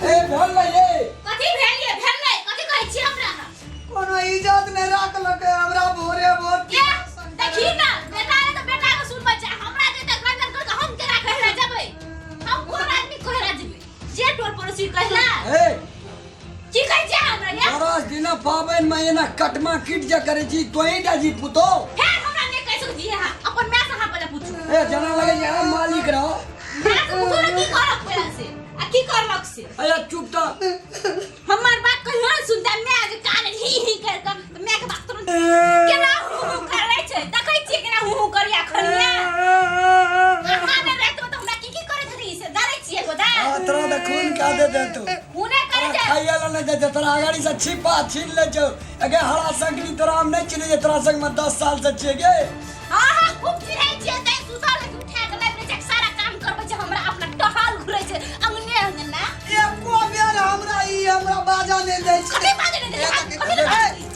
ए बोल ले कथि भेलिए भेलै कथि कहै छी हमरा कोनो इज्जत नै राखलक हमरा भोरे भोर के देखी ना बेटा रे तो बेटा के सुनबै छै हमरा जे तक गंजन कर के हम केरा कहला जेबै हम कोन आदमी कहला जेबै जे टोल पड़ोसी कहला ए की कहै छै हमरा या 10 दिन पाबन में एना कटमा किट जे करे छी तोही दाजी पुतो फेर हमरा नै कह सकै छी अपन मां से हां पहिले पूछू ए जना लगे जे मालिक रहो मां से पूछू ना की करब पहिले से आ की करलक से अया चुप त हमर बात कहियो न सुनता मैं आज कान ही कर के मैं के बात तुरंत केना हु करे छै देखै छी केना हु करिया खनिया आने रे तो हमरा की करे छथि से डरै छी एगो दा तोरा त खून का दे दे तू हुने करे छै खाइला न दे तोरा गाड़ी से छिपा छीन ले छौ अगे हरा संगनी तोरा हम नै चिने जे तोरा संग में 10 साल से छिए गे हां हां खूब चिरै छी तै सुतल के उठा के लाइब्रेरी से सारा काम करबै छै हमरा अपना टहल घुरै छै अंगने अंगना एको बेर हमरा बाजा नै दै छै कथि बाजे नै दे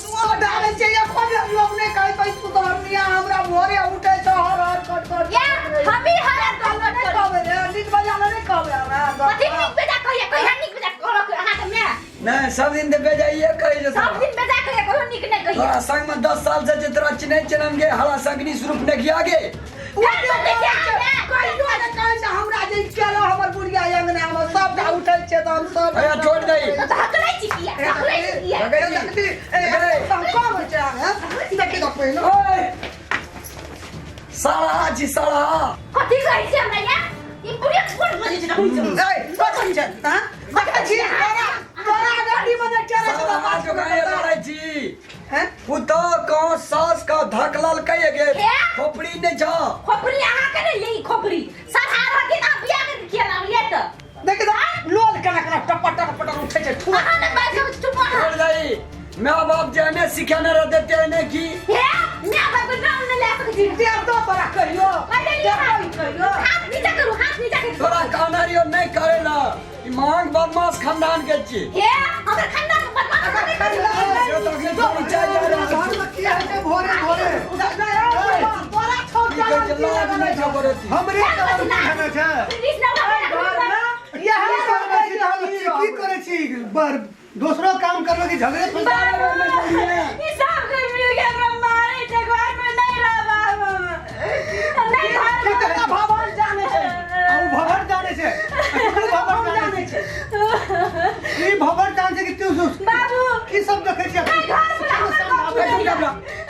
तू डाले छै एको बेर लोग नै कहै छै तू तो मियां हमरा भोरे उठै छ हर कट या हमी हर कट कहबे रे नीक बजा नै कहबे हमरा कथि नीक बेटा कहिया नीक बेटा करक अहाँ के मैं नहीं सब दिन दे जाइए कहि जे सब दिन बेटा कहिया कहियो नीक नै कहिया तोरा संग में 10 साल से जे तोरा चिन्है चनम गे हरा संगनी स्वरूप ने किया गे हमरा जे केलो हमर बुढ़िया अंगना में सब उठल छै त हम सब अरे छोड़ दे हकलै छी किया हकलै छी किया ए कम छै हैं देखि त पहिलो ओए साला जी साला कथि कहै छै हमरा या ई बुढ़िया कोन बजे छै ना ए कथि छै हां देखै छी तोरा गाड़ी में चले छै बात गाय लड़ै छी हैं पुतो को सास का धकलल कहिए गे खोपड़ी नै छ खोपड़ी अहाँ के नै यही खोपड़ी सहारा के ना बिया के केला ले त देख लोल कना टपट टपट उठै छै ठुआ अहाँ ने बाजे चुप छोड़ दई मां बाप जे ने सिखाने रह देते ने की हे मैं बाप के नाम नै ले सकै छी देर तो तोरा कहियो कहियो हाथ नीचा करू तोरा कानरियो नहीं करेला ई मांग बदमाश खानदान के छी हे हमर खानदान के बदमाश नहीं करी यो तो के तो चाहिए रे घर में की है भोरे भोरे बड़ा छोट जला नहीं खबरती हमरे काम खाना छै यही सब हम की करे छी बर दूसरो काम करलो की झगड़े फंसा ई सब के मिल के हमरा मारे छै घर में नहीं रहबा नहीं घर कितना भवन जाने छै आ भवन जाने छै तू भवन जाने छै ई भवन जाने छै कि तू बाबू की सब देखे छै घर में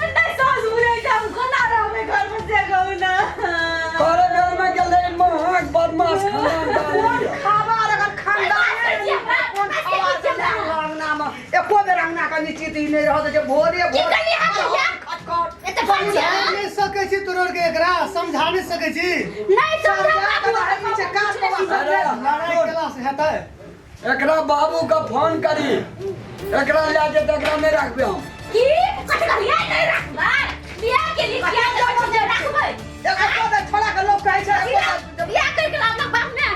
नहीं सास बुरे हम कोना रहबे घर में से कहू ना करे घर में गेले महक बदमाश खानदान खाबार अगर खानदान कौन खाबार के अंगना में एको बेर अंगना का निश्चित ही नहीं रहत जे भोरे भोर खटखट एते बच्चा नहीं सके छी तोर के एकरा समझा नहीं सके छी नहीं समझा पीछे काट के लड़ाई केला से हेतै एकरा बाबू का फोन करी एकरा ले जे एकरा नहीं रखबे हम की कटकरिया नहीं रखबा बियाह के लिए क्या जो रखबै एको दे छोड़ा के लोग कहै छै बियाह करके लाम बाप ने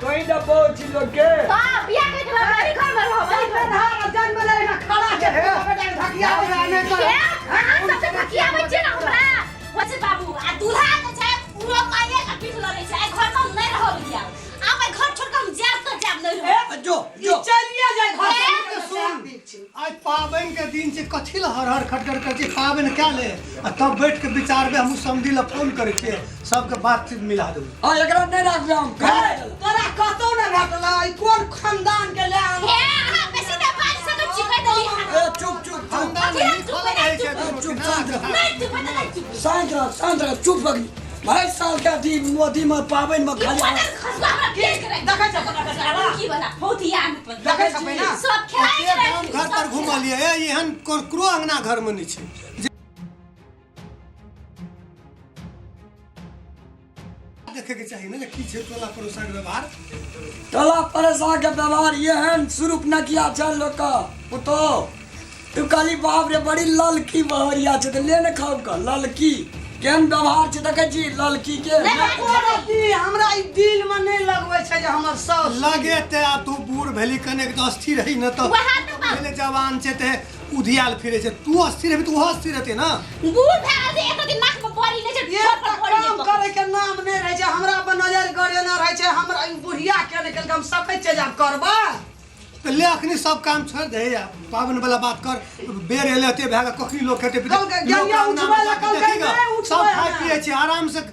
कोई डबो छी लोग के हां बियाह करके लाम बड़ी घर में रहबै धार जन्म ले ना खड़ा छै बेटा धकिया बजाने कर हां सबसे धकिया बच्चे ना हमरा वसे बाबू आ दूल्हा जे छै पूरा माये का पीठ लड़ै छै घर में नहीं रहो बिया आबै घर छोड़ के हम जाब तो जाब नहीं रहो जो चलिए जाय घर के सुन आज पावन के दिन छै कथि ल हर खटखट कर छै पावन क्या ले आ तब बैठ के विचार में हम समझी ल फोन करे छै सबके बातचीत मिला दू हां एकरा नहीं रखबे हम तोरा कतो न रखला ई कोन खानदान के ले हे हां बेसी न बात सके चिकै देली ए चुप खानदान नहीं खोला रहे छै चुप शांत रह नहीं तू बता चुप शांत रह चुप बगी 22 साल का दी मोदी में पावन में खाली खसबा हमरा पेश करे देखै छ पता कर की बता बहुत ही आन पर देखै छ ना सब खेलाइ छै घर पर घुमलिए एहन कोकरो अंगना घर में नहीं छै देखे के चाहिए ना की छै टोला परोसा के व्यवहार टोला परोसा के व्यवहार एहन स्वरूप न किया छै लोग का पुतो तू काली बाप रे बड़ी ललकी बहरिया छै त ले न खाओ का ललकी केन व्यवहार छै देखे छी ललकी के हमरा ई दिल में नहीं लगबै छै जे हमर सास लगे ते आ तू बूढ़ भेली कने के स्थिर रही न तो पहले जवान छै ते उधियाल फिरे छै तू स्थिर हेबी तू स्थिर रहते ना बूढ़ भए जे एक दिन नाक पड़ी नहीं छै ये काम करे के नाम नहीं रहे छै हमरा पर नजर गड़े ना रहे छै हमरा बुढ़िया के निकल के हम सकै छै जब करबा तो ले अखनी सब काम छोड़ दे या पावन वाला बात कर बेर एले ते भागा कखनी लोग खेते कल के गैया उठबे ला कल के नहीं उठबे सब खाइ पिए छै आराम से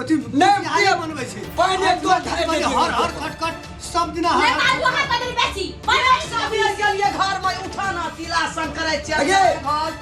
अथी नहीं बनबै छै पानी तो हर हर खटखट सब दिन मैं हर मारू हां कदर बेची सब के लिए घर में उठाना तिलासन करे छै अगे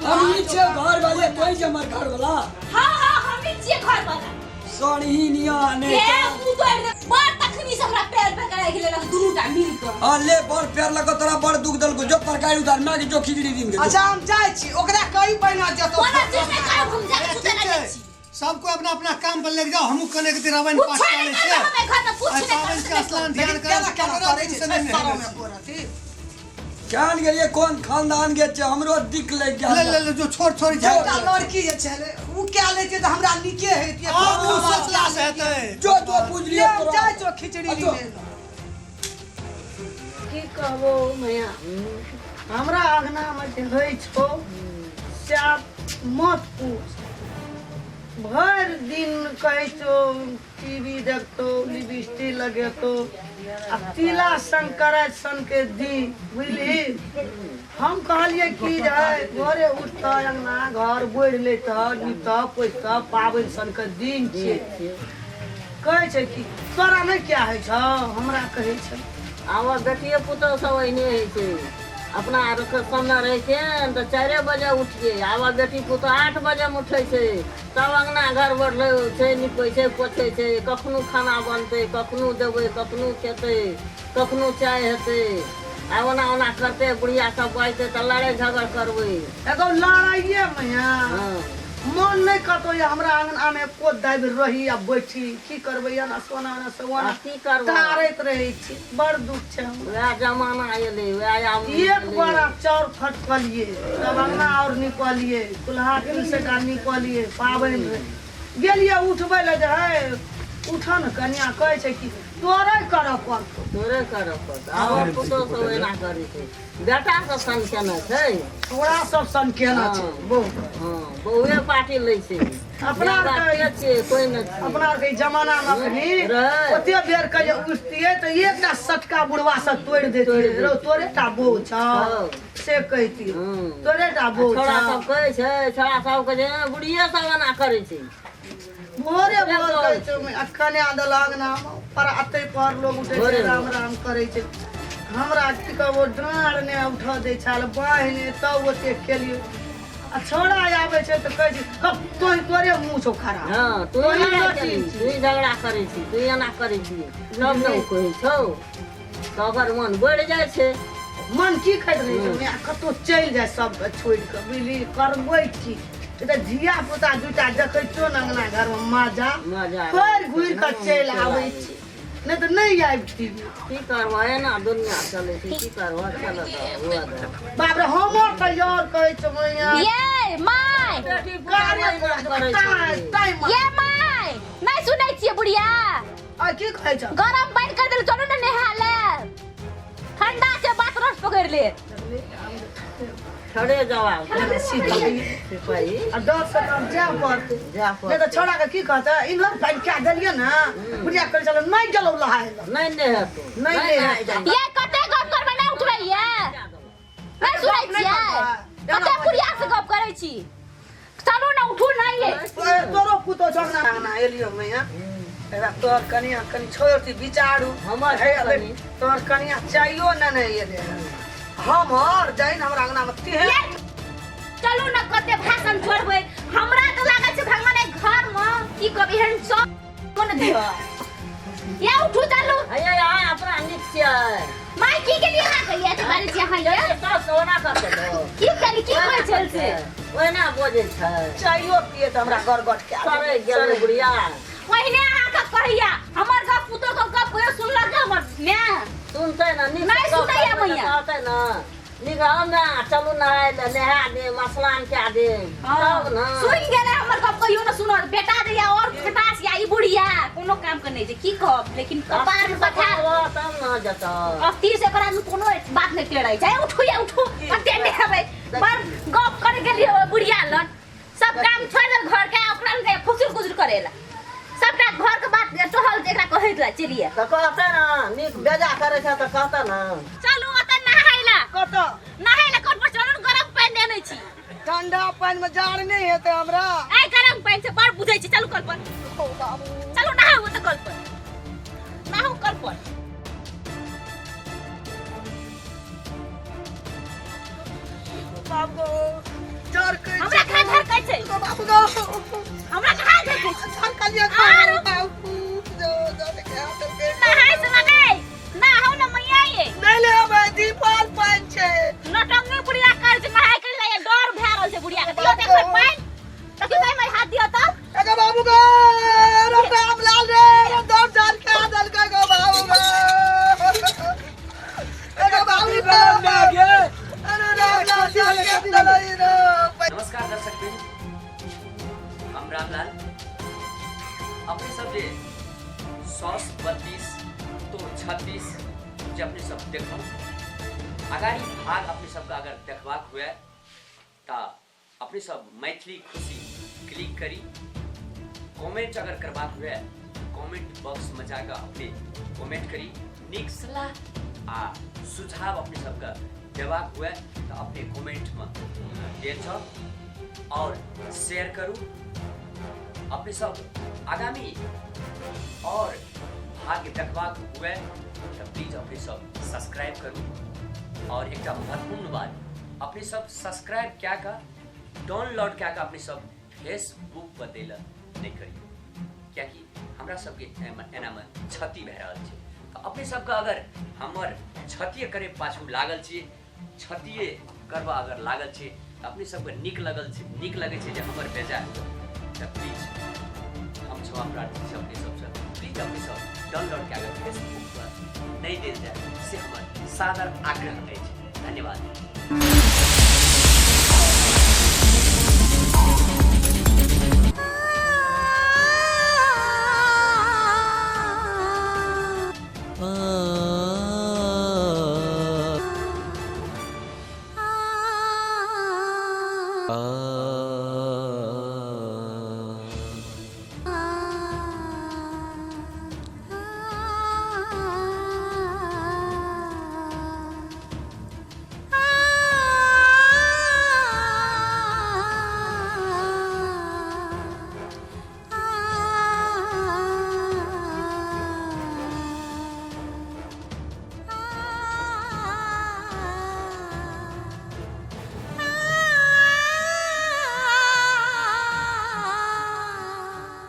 हम नीचे घर वाले कोई जमर घर वाला हां हम नीचे घर वाला सोनी निया ने के उधर बार तखनी से हमरा पैर पे करे के लेला दुनुटा मिल के आ ले बड़ पैर लगा तोरा बड़ दुख दल को जो तरकारी उधार मां के जो खिचड़ी दिन के अच्छा हम जाय छी ओकरा कई बना जतो कोना चीज नहीं करब हम जाके सुते ना छी सबको अपना अपना काम पर लग जाओ हमहू कने के रावण पास चले छै हमें घर में पूछ पावन के स्नान ध्यान केना केना कर करे छै सारा में पूरा ठीक जान गेलिए कौन खानदान के छै हमरो दिख लग ले गया ले जो छोड़ छोड़ जाओ एकटा लड़की जे छले उ क्या ले छै त हमरा नीके हेतिए अब उ सोचला से हेतै जो जो पूछ लिए हम जाय छो खिचड़ी ले की कहबो मैया हमरा अंगना में जे होइ छो से आब मत पूछ भर दिन कहै छो टीवी देखतो लिपस्टिक लगेतो आ तिला शंकर सन के दी बुझली हम कहलिए कि जे घरे उठता अंगना घर बोरि लेता नीता पोछता पाबनि सन के दिन छियै कहै छै कि तोरा नहीं क्या है छौ हमरा कहै छै आब बेटिए पुतहु सब एहने होइ छै अपना आरके सामने रहै छै तऽ 4 बजे उठिए आब बेटी पुतहु 8 बजे में उठै छै तब अंगना घर बढ़लै छै निपै छै पोछै छै कखनो खाना बनतै कखनो देबै कखनो खेतै कखनो चाय हेतै आ ओना ओना करतै बुढ़िया सब बजतै तऽ लड़ाइ झगड़ करबै एगो लड़ाइए मैया हँ मन नहीं कतो या हमरा अंगना में को दाब रही आ बैठी की करबै या ना सोना ना सोना की करबै तारैत रहै छी बड़ दुख छै हमरा वएह जमाना एलै वएह आब एक बार चाउर फटकलिए तब अंगना और निकलिए कुल्हा से का निकलिए पाबनि रहे गेलिए उठबै ले जे है उठ न कन्या कहै छै कि तोरे करऽ पड़तौ तोरे करऽ पड़तौ आब पुतहु सब एना करै छै बेटा सब सन केना छै तोरा सब सन केना छै बहु हाँ बहुए पार्टी लै छै अपना के छै कोई न छै अपना के जमाना में अखनी रहै। ओते बेर के जे उठतिए त एकटा सटका बुढ़वा से तोड़ देतिए रो तोरे टा बो छ से कहती तोरे टा बो छोड़ा छ सब कहै छै छोड़ा सब कहै छै बुढ़िए सब एना करै छै भोरे भोर कहै छै अखने आदल अंगना पर अते पर लोग उठे छै राम राम करै छै हमरा की कहबो डाँड़ ने उठा दै छाल बाहिने तब ओते केलियो आ छोड़ा आबै छै त कहै छै कब तोरे मुंह छौ खराब हाँ तू एना करै छी तू झगड़ा करै छी तू एना करै छी सब लोग कहै छौ तऽ ओकर मन बढ़ि जाइ छै मन की खाइत रहै छै मैं कतौ चलि जाय सब छोड़ि के बुझली करबै की त धिया पुता दूटा देखै छौ न अंगना घर में मजा मजा फेर घुरि के चलि आबै छै नहीं तो नहीं आबती की करबो एना दुनिया चलै छै की करबो चलत हुआ दे बाप रे हमर त यार कहै छौ मैया ये माय बेटी पुतहु करै छै ये माय नहीं सुनै छियै बुढ़िया आ की कहै छ गरम पानी कर देल चलो ना नहा ले ठंडा से बात रस पकड़ ले खड़े जवाब सीधा सिपाही आ 10 से कम जा पड़ते जा नहीं तो छोड़ा के की कहता इधर पानी क्या देलिए ना बुढ़िया कर चलो नहीं गेलो लहाय नहीं ने हेतौ नहीं ने ये कते गप करबे ना उठबै ये नहीं सुनै छियै कते बुढ़िया से गप करै छी चलो ना उठू नहीं ये तोरो पुतो जगना ना एलियो मैया एरा तोर कनिया कनी छोड़ती बिचारू हमर हे कनी। तोर कनिया चाहियो ना नहीं ये दे हमर जैन हमरा अंगना में तेहे चलो ना कते भाषण छोड़बै हमरा त लागै छै भगवान घर में की कभी हन सब कोन दे या उठू चलो अये यहाँ अपना निक छै माय की के लिए ना कहिए तुम्हारे से हां ये तो सोना करते दो की करी की होय छल से ओना बोझे छै चाहियो पिए त हमरा गरगट के करे गेल बुढ़िया पहिने अहाँ का कहिया हमर का पुतो को कब कोई सुनल के हमर ने सुनते ना निक नहीं सुनैया भैया। कहते ना निगाह में चलू नहाय ले नहा दे मसलान क्या दे तब ना सुन गेले हमर कब कहियो ना सुनल बेटा दिया और खटास या ई बुढ़िया कोनो काम कर नहीं छै की कहब लेकिन कपार में बता तब ना जता अब 30 से करा कोनो बात नहीं टेड़ै छै उठू या उठू कते नहीं खबै पर गप करे गेलियो बुढ़िया लन सब काम छोड़ दे घर के अपना ले फुसुर कुसुर करेला सबटा घर के बात टहल एकरा कहैत ला चलिए तो कहते ना निक बेजा करे छै तो कहता ना चलू ओतऽ नहाइला कत नहाइला कोन पर चलू गरम पानी देने छी ठंडा पानी में जाड़ नहीं हेते हमरा ए गरम पानी से बड़ बुझै छी चलू कल पर ओ बाबू चलू नहाऊ ओतऽ कल पर नहाऊ कल पर बाबू जर के हमरा कहाँ घर कहै छै बाबू गो हमरा कहाँ घर कहै छै छल कलिया आरो। बाबू जो के हाथ के नहाइ से लगे नहाऊ न मैया ये नहीं ले भाई दीपाल पानी छे नटंगी बुढ़िया कर छै नहाइ के लिए डर भए रहल छै बुढ़िया के दियो देख पानी त की भाई हाथ दियो त एगो बाबू गो राम लाल रे दौड़ डाल के दल के गो बाबू गो एगो बाबू गो अरे राम लाल डाल के दलई रो नमस्कार दर्शक बिन हम रामलाल अपने सब जे 132 तो 36 जे अपने सब देखो अगाड़ी भाग अपने सबका अगर देखबाक हुए ता अपने सब मैथिली खुशी क्लिक करी कमेंट अगर करबाक हुए कमेंट बॉक्स में जाकर अपने कमेंट करी नीक सलाह आ सुझाव अपने सबका देबाक हुए तो अपने कमेंट में देल जाओ और शेयर करू अपने सब आगामी और भाग्य देखबाक हुए तो प्लीज अपने सब सब्सक्राइब करू और एक महत्वपूर्ण बात अपने सब सब्सक्राइब क्या का डाउनलोड क्या का अपने सब फेसबुक पर देला नहीं करिए क्या कि हमरा सबके एना में क्षति भए रहल छै तो अपने सबके अगर हमर क्षति करे पाछू लागल छी क्षतिए करबा अगर लागल छै अपने सबके नीक लगे छै जे हमर बेजा तो प्लीज हम छवा प्रार्थी छी अपने सबसे प्लीज अपने सब डाउनलोड क्या कर फेसबुक पर नहीं देल जाए से हमर सादर आग्रह अछि धन्यवाद।